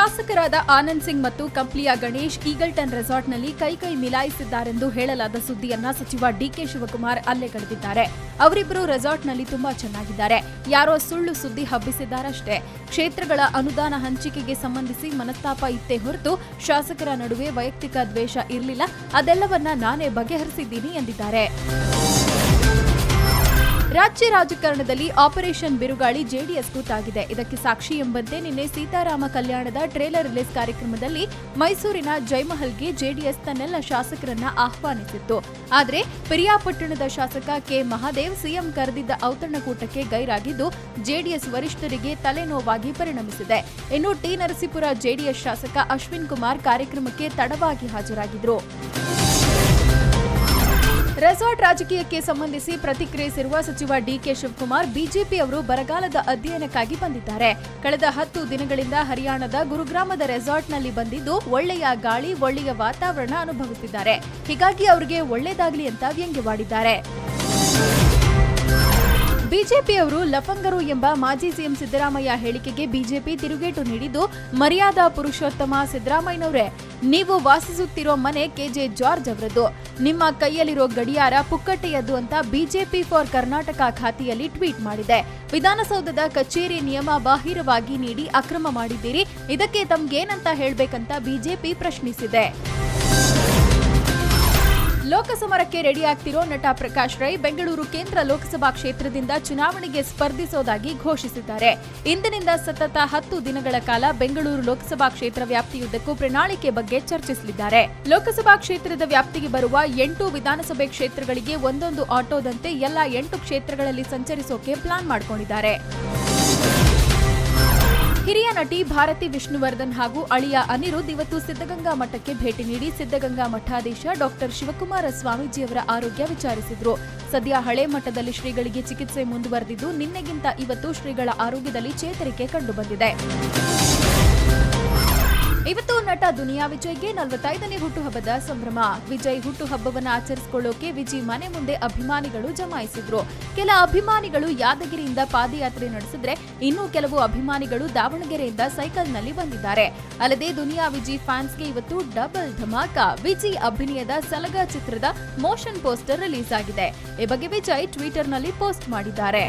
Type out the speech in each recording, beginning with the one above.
ಶಾಸಕರಾದ ಆನಂದ್ ಸಿಂಗ್ ಮತ್ತು ಕಂಪ್ಲಿಯ ಗಣೇಶ್ ಈಗಲ್ಟನ್ ರೆಸಾರ್ಟ್ನಲ್ಲಿ ಕೈ ಮಿಲಾಯಿಸಿದ್ದಾರೆಂದು ಹೇಳಲಾದ ಸುದ್ದಿಯನ್ನ ಸಚಿವ ಡಿಕೆ ಶಿವಕುಮಾರ್ ಅಲ್ಲೆಗಳೆದಿದ್ದಾರೆ. ಅವರಿಬ್ಬರು ರೆಸಾರ್ಟ್ನಲ್ಲಿ ತುಂಬಾ ಚೆನ್ನಾಗಿದ್ದಾರೆ, ಯಾರೋ ಸುಳ್ಳು ಸುದ್ದಿ ಹಬ್ಬಿಸಿದ್ದಾರಷ್ಟೇ. ಕ್ಷೇತ್ರಗಳ ಅನುದಾನ ಹಂಚಿಕೆಗೆ ಸಂಬಂಧಿಸಿ ಮನಸ್ತಾಪ ಇತ್ತೇ ಹೊರತು ಶಾಸಕರ ನಡುವೆ ವೈಯಕ್ತಿಕ ದ್ವೇಷ ಇರಲಿಲ್ಲ, ಅದೆಲ್ಲವನ್ನ ನಾನೇ ಬಗೆಹರಿಸಿದ್ದೀನಿ ಎಂದಿದ್ದಾರೆ. ರಾಜ್ಯ ರಾಜಕಾರಣದಲ್ಲಿ ಆಪರೇಷನ್ ಬಿರುಗಾಳಿ ಜೆಡಿಎಸ್ಗೂ ತಾಗಿದೆ. ಇದಕ್ಕೆ ಸಾಕ್ಷಿ ಎಂಬಂತೆ ನಿನ್ನೆ ಸೀತಾರಾಮ ಕಲ್ಯಾಣದ ಟ್ರೇಲರ್ ರಿಲೀಸ್ ಕಾರ್ಯಕ್ರಮದಲ್ಲಿ ಮೈಸೂರಿನ ಜಯಮಹಲ್ಗೆ ಜೆಡಿಎಸ್ ತನ್ನೆಲ್ಲ ಶಾಸಕರನ್ನ ಆಹ್ವಾನಿಸಿತ್ತು. ಆದರೆ ಪಿರಿಯಾಪಟ್ಟಣದ ಶಾಸಕ ಕೆ ಮಹಾದೇವ್ ಸಿಎಂ ಕರೆದಿದ್ದ ಔತಣಕೂಟಕ್ಕೆ ಗೈರಾಗಿದ್ದು ಜೆಡಿಎಸ್ ವರಿಷ್ಠರಿಗೆ ತಲೆನೋವಾಗಿ ಪರಿಣಮಿಸಿದೆ. ಇನ್ನು ಟಿ ನರಸೀಪುರ ಜೆಡಿಎಸ್ ಶಾಸಕ ಅಶ್ವಿನ್ ಕುಮಾರ್ ಕಾರ್ಯಕ್ರಮಕ್ಕೆ ತಡವಾಗಿ ಹಾಜರಾಗಿದ್ರು. ರೆಸಾರ್ಟ್ ರಾಜಕೀಯಕ್ಕೆ ಸಂಬಂಧಿಸಿ ಪ್ರತಿಕ್ರಿಯಿಸಿರುವ ಸಚಿವ ಡಿಕೆ ಶಿವಕುಮಾರ್, ಬಿಜೆಪಿ ಅವರು ಬರಗಾಲದ ಅಧ್ಯಯನಕ್ಕಾಗಿ ಬಂದಿದ್ದಾರೆ. ಕಳೆದ 10 ದಿನಗಳಿಂದ ಹರಿಯಾಣದ ಗುರುಗ್ರಾಮದ ರೆಸಾರ್ಟ್ನಲ್ಲಿ ಬಂದಿದ್ದು ಒಳ್ಳೆಯ ಗಾಳಿ, ಒಳ್ಳೆಯ ವಾತಾವರಣ ಅನುಭವಿಸಿದ್ದಾರೆ. ಹೀಗಾಗಿ ಅವರಿಗೆ ಒಳ್ಳೆಯದಾಗಲಿ ಅಂತ ವ್ಯಂಗ್ಯವಾಡಿದ್ದಾರೆ. ಬಿಜೆಪಿಯವರು ಲಫಂಗರು ಎಂಬ ಮಾಜಿ ಸಿಎಂ ಸಿದ್ದರಾಮಯ್ಯ ಹೇಳಿಕೆಗೆ ಬಿಜೆಪಿ ತಿರುಗೇಟು ನೀಡಿದ್ದು, ಮರ್ಯಾದಾ ಪುರುಷೋತ್ತಮ ಸಿದ್ದರಾಮಯ್ಯನವರೇ, ನೀವು ವಾಸಿಸುತ್ತಿರೋ ಮನೆ ಕೆಜೆ ಜಾರ್ಜ್ ಅವರದ್ದು, ನಿಮ್ಮ ಕೈಯಲ್ಲಿರೋ ಗಡಿಯಾರ ಪುಕ್ಕಟ್ಟೆಯದ್ದು ಅಂತ ಬಿಜೆಪಿ ಫಾರ್ ಕರ್ನಾಟಕ ಖಾತೆಯಲ್ಲಿ ಟ್ವೀಟ್ ಮಾಡಿದೆ. ವಿಧಾನಸೌಧದ ಕಚೇರಿ ನಿಯಮ ಬಾಹಿರವಾಗಿ ನೀಡಿ ಅಕ್ರಮ ಮಾಡಿದ್ದೀರಿ, ಇದಕ್ಕೆ ತಮ್ಗೇನಂತ ಹೇಳ್ಬೇಕಂತ ಬಿಜೆಪಿ ಪ್ರಶ್ನಿಸಿದೆ. ಲೋಕಸಮರಕ್ಕೆ ರೆಡಿಯಾಗ್ತಿರೋ ನಟ ಪ್ರಕಾಶ್ ರೈ ಬೆಂಗಳೂರು ಕೇಂದ್ರ ಲೋಕಸಭಾ ಕ್ಷೇತ್ರದಿಂದ ಚುನಾವಣೆಗೆ ಸ್ಪರ್ಧಿಸೋದಾಗಿ ಘೋಷಿಸಿದ್ದಾರೆ. ಇಂದಿನಿಂದ ಸತತ 10 ದಿನಗಳ ಕಾಲ ಬೆಂಗಳೂರು ಲೋಕಸಭಾ ಕ್ಷೇತ್ರ ವ್ಯಾಪ್ತಿಯುದ್ದಕ್ಕೂ ಪ್ರಣಾಳಿಕೆ ಬಗ್ಗೆ ಚರ್ಚಿಸಲಿದ್ದಾರೆ. ಲೋಕಸಭಾ ಕ್ಷೇತ್ರದ ವ್ಯಾಪ್ತಿಗೆ ಬರುವ 8 ವಿಧಾನಸಭೆ ಕ್ಷೇತ್ರಗಳಿಗೆ ಒಂದೊಂದು ಆಟೋದಂತೆ ಎಲ್ಲ 8 ಕ್ಷೇತ್ರಗಳಲ್ಲಿ ಸಂಚರಿಸೋಕೆ ಪ್ಲಾನ್ ಮಾಡಿಕೊಂಡಿದ್ದಾರೆ. ಹಿರಿಯ ನಟಿ ಭಾರತಿ ವಿಷ್ಣುವರ್ಧನ್ ಹಾಗೂ ಅಳಿಯ ಅನಿರುದ್ಧ್ ಇವತ್ತು ಸಿದ್ಧಗಂಗಾ ಮಠಕ್ಕೆ ಭೇಟಿ ನೀಡಿ ಸಿದ್ಧಗಂಗಾ ಮಠಾಧೀಶ ಡಾಕ್ಟರ್ ಶಿವಕುಮಾರ ಸ್ವಾಮೀಜಿಯವರ ಆರೋಗ್ಯ ವಿಚಾರಿಸಿದ್ರು. ಸದ್ಯ ಹಳೆ ಮಠದಲ್ಲಿ ಶ್ರೀಗಳಿಗೆ ಚಿಕಿತ್ಸೆ ಮುಂದುವರೆದಿದ್ದು ನಿನ್ನೆಗಿಂತ ಇವತ್ತು ಶ್ರೀಗಳ ಆರೋಗ್ಯದಲ್ಲಿ ಚೇತರಿಕೆ ಕಂಡುಬಂದಿದೆ. ಇವತ್ತು ನಟ ದುನಿಯಾ ವಿಜಯ್ಗೆ 45ನೇ ಹುಟ್ಟುಹಬ್ಬದ ಸಂಭ್ರಮ. ವಿಜಯ್ ಹುಟ್ಟುಹಬ್ಬವನ್ನು ಆಚರಿಸಿಕೊಳ್ಳೋಕೆ ವಿಜಿ ಮನೆ ಮುಂದೆ ಅಭಿಮಾನಿಗಳು ಜಮಾಯಿಸಿದ್ರು. ಕೆಲ ಅಭಿಮಾನಿಗಳು ಯಾದಗಿರಿಯಿಂದ ಪಾದಯಾತ್ರೆ ನಡೆಸಿದ್ರೆ ಇನ್ನೂ ಕೆಲವು ಅಭಿಮಾನಿಗಳು ದಾವಣಗೆರೆಯಿಂದ ಸೈಕಲ್ನಲ್ಲಿ ಬಂದಿದ್ದಾರೆ. ಅಲ್ಲದೆ ದುನಿಯಾ ವಿಜಿ ಫ್ಯಾನ್ಸ್ಗೆ ಇವತ್ತು ಡಬಲ್ ಧಮಾಕ. ವಿಜಿ ಅಭಿನಯದ ಸಲಗ ಚಿತ್ರದ ಮೋಷನ್ ಪೋಸ್ಟರ್ ರಿಲೀಸ್ ಆಗಿದೆ. ಈ ಬಗ್ಗೆ ವಿಜಯ್ ಟ್ವಿಟರ್ನಲ್ಲಿ ಪೋಸ್ಟ್ ಮಾಡಿದ್ದಾರೆ.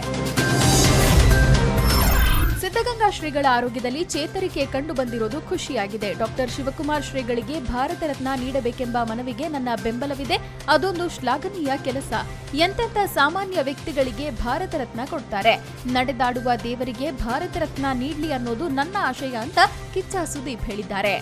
ಸಿದ್ಧಗಂಗಾ ಶ್ರೀಗಳ ಆರೋಗ್ಯದಲ್ಲಿ ಚೇತರಿಕೆ ಕಂಡು ಬಂದಿರೋದು ಖುಷಿಯಾಗಿದೆ. ಡಾಕ್ಟರ್ ಶಿವಕುಮಾರ್ ಶ್ರೀಗಳಿಗೆ ಭಾರತ ರತ್ನ ನೀಡಬೇಕೆಂಬ ಮನವಿಗೆ ನನ್ನ ಬೆಂಬಲವಿದೆ. ಅದೊಂದು ಶ್ಲಾಘನೀಯ ಕೆಲಸ. ಎಂತೆಂಥ ಸಾಮಾನ್ಯ ವ್ಯಕ್ತಿಗಳಿಗೆ ಭಾರತ ರತ್ನ ಕೊಡ್ತಾರೆ. ನಡೆದಾಡುವ ದೇವರಿಗೆ ಭಾರತ ರತ್ನ ನೀಡ್ಲಿ ಅನ್ನೋದು ನನ್ನ ಆಶಯ ಅಂತ ಕಿಚ್ಚ ಸುದೀಪ್ ಹೇಳಿದ್ದಾರೆ.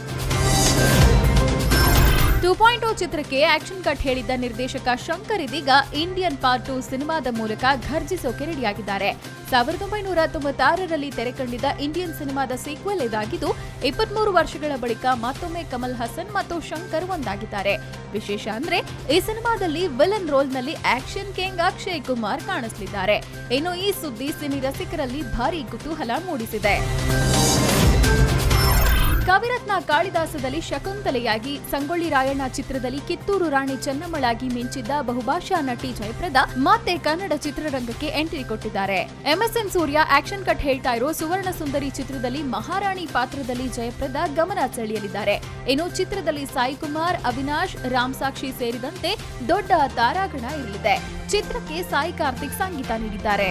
2.0 ಚಿತ್ರಕ್ಕೆ ಆಕ್ಷನ್ ಕಟ್ ಹೇಳಿದ್ದ ನಿರ್ದೇಶಕ ಶಂಕರ್ ಇದೀಗ ಇಂಡಿಯನ್ ಪಾರ್ಟ್ 2 ಸಿನಿಮಾದ ಮೂಲಕ ಘರ್ಜಿಸೋಕೆ ರೆಡಿಯಾಗಿದ್ದಾರೆ. 1996ರಲ್ಲಿ ತೆರೆ ಕಂಡಿದ್ದ ಇಂಡಿಯನ್ ಸಿನಿಮಾದ ಸೀಕ್ವೆಲ್ ಇದಾಗಿದ್ದು 23 ವರ್ಷಗಳ ಬಳಿಕ ಮತ್ತೊಮ್ಮೆ ಕಮಲ್ ಹಾಸನ್ ಮತ್ತು ಶಂಕರ್ ಒಂದಾಗಿದ್ದಾರೆ. ವಿಶೇಷ ಅಂದ್ರೆ ಈ ಸಿನಿಮಾದಲ್ಲಿ ವಿಲನ್ ರೋಲ್ನಲ್ಲಿ ಆಕ್ಷನ್ ಕಿಂಗ್ ಅಕ್ಷಯ್ ಕುಮಾರ್ ಕಾಣಿಸಲಿದ್ದಾರೆ. ಇನ್ನು ಈ ಸುದ್ದಿ ಸಿನಿ ರಸಿಕರಲ್ಲಿ ಭಾರೀ ಕುತೂಹಲ ಮೂಡಿಸಿದೆ. ಕವಿರತ್ನ ಕಾಳಿದಾಸದಲ್ಲಿ ಶಕುಂತಲೆಯಾಗಿ, ಸಂಗೊಳ್ಳಿ ರಾಯಣ್ಣ ಚಿತ್ರದಲ್ಲಿ ಕಿತ್ತೂರು ರಾಣಿ ಚೆನ್ನಮ್ಮಳಾಗಿ ಮಿಂಚಿದ್ದ ಬಹುಭಾಷಾ ನಟಿ ಜಯಪ್ರದಾ ಮತ್ತೆ ಕನ್ನಡ ಚಿತ್ರರಂಗಕ್ಕೆ ಎಂಟ್ರಿ ಕೊಟ್ಟಿದ್ದಾರೆ. ಎಂಎಸ್ಎನ್ ಸೂರ್ಯ ಆಕ್ಷನ್ ಕಟ್ ಹೇಳ್ತಾ ಇರೋ ಸುವರ್ಣ ಸುಂದರಿ ಚಿತ್ರದಲ್ಲಿ ಮಹಾರಾಣಿ ಪಾತ್ರದಲ್ಲಿ ಜಯಪ್ರದಾ ಗಮನ ಸೆಳೆಯಲಿದ್ದಾರೆ. ಇನ್ನು ಚಿತ್ರದಲ್ಲಿ ಸಾಯಿ ಕುಮಾರ್, ಅವಿನಾಶ್, ರಾಮ್ ಸಾಕ್ಷಿ ಸೇರಿದಂತೆ ದೊಡ್ಡ ತಾರಾಗಣ ಇರಲಿದೆ. ಚಿತ್ರಕ್ಕೆ ಸಾಯಿ ಕಾರ್ತಿಕ್ ಸಂಗೀತ ನೀಡಿದ್ದಾರೆ.